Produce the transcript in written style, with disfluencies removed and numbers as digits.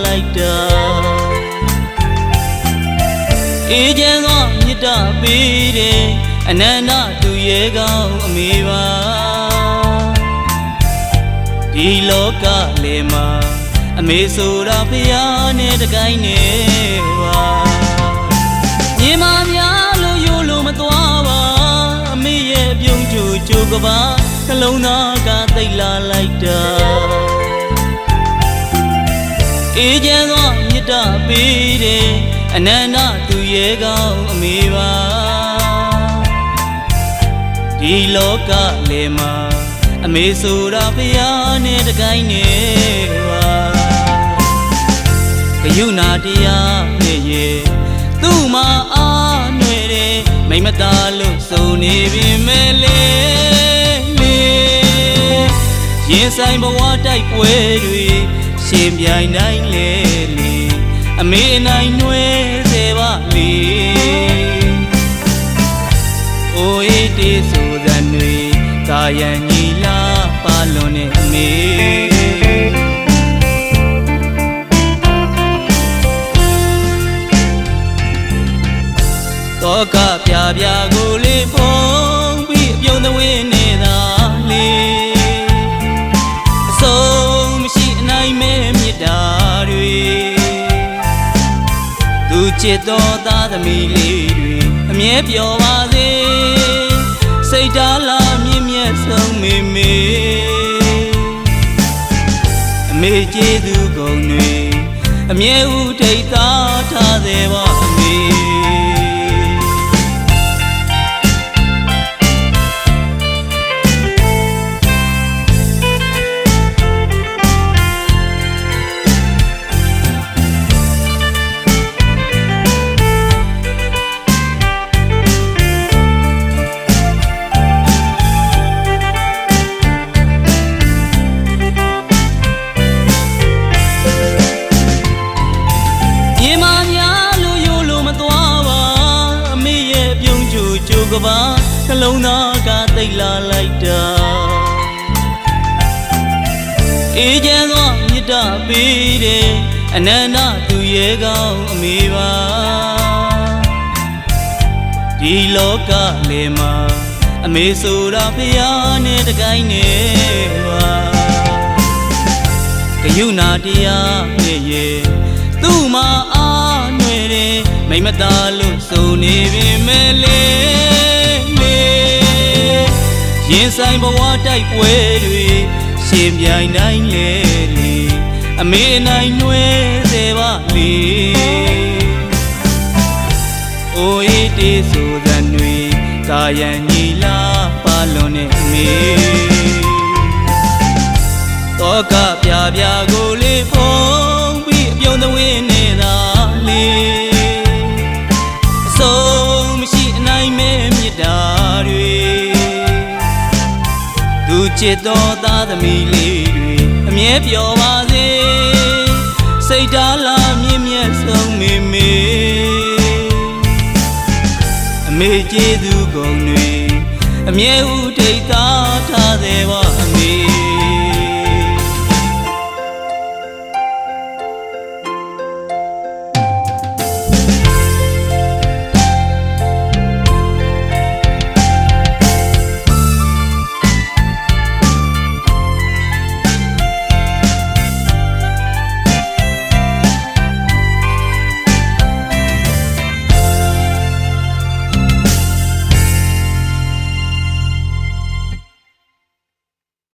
လိုက်တာအေးချမ်းသောမြတ်တာပေးတယ်အနန္တသူရဲ့ကောင်းအမေပါဒီလောကလေမှာအမေဆိုတာဖယားနဲ့တကိုင်းနေပါညီမများလို့ရိုးလို့မသွားပါအမေရဲ့ပြုံးချိုချိုကပါနှလုံးသားကသိလာလိုက်တာအေးချမ်းသောမြတ်တာပေးတယ်အနန္တသူရဲ့ကောင်းအမေပါဒီလောကလေမှာအမေဆိုတာဖယားနဲ့တကိုင်းနေပါကယုဏတရားနဲ့ရဲ့သူ့မှာအားနွယ်တယ်မိမသားလို့ဆိုနေပြီမဲ့လေရင်ဆိုင်ဘဝတိုက်ပွဲတွေရှင်ပြိုင်တိုင်းလေလေအမေအနိုင်နှွဲစေပါလေအိုအေးတေးဆိုတဲ့တွေကာယံညီလာပါလွန်နဲ့အမေတော့ကပြပြကိုလေးဖုံးပြီးအပြုံးသဝင်းနေတာလေအဆုံးမရှိအနိုင်မဲမြစ်တာတွေသူချစ်တော်သားသမီးလေးတွေအမြဲပျော်ပါစေစိတ်ဓာတ်လာမြင့်မြတ်ဆုံးမေမေအမေကျေးဇူးကုန်တွေအမြဲဥထိတ်သားထားသေးပါအမေကဘာနှလုံးသားကသိလာလိုက်တာအေးချမ်းသောမြတ်တာပေးတယ်အနန္တသူရဲ့ကောင်းအမေပါဒီလောကလေမှာအမေဆိုတာဖယားနဲ့တကိုင်းနေပါကယုဏတရားနဲ့ရဲ့သူ့မှာအားနွယ်တယ်မိမသားလို့ဆိုနေပြီမဲ့လေရင်ဆိုင်ဘဝတိုက်ပွဲတွေရှင်ပြိုင်တိုင်းလေလေအမေနိုင်နှွဲစေပါလေအိုအေးတေးဆိုတဲ့တွေကာယံညီလာပါလွန်နဲ့အမေတော့ကပြပြကိုလေးဖုံးပြီးအပြုံးသဝင်းနေတာလေအဆုံးမရှိအနိုင်မဲမြစ်တာတွေသူချစ်တော်သားသမီးလေးတွေအမြဲပျော်ပါစေစိတ်ဓာတ်လာမြင့်မြတ်ဆုံးမေမေအမေကျေးဇူးကုန်တွေအမြဲဥထိတ်သားထားသေးပါအမေ